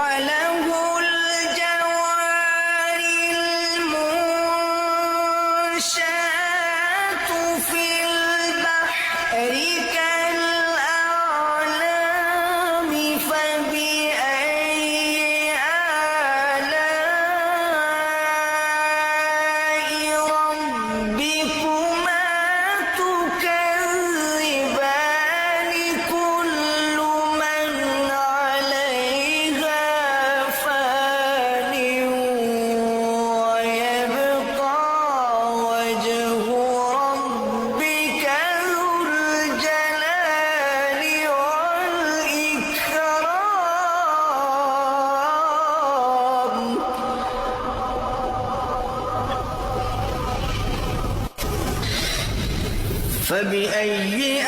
وله الجوار المنشآت في البحر كالأعلام فبأي آلاء ربكما تكذبان كل من عليها فان ويبقى وجه ربك ذو الجلال والإكرام. فبأي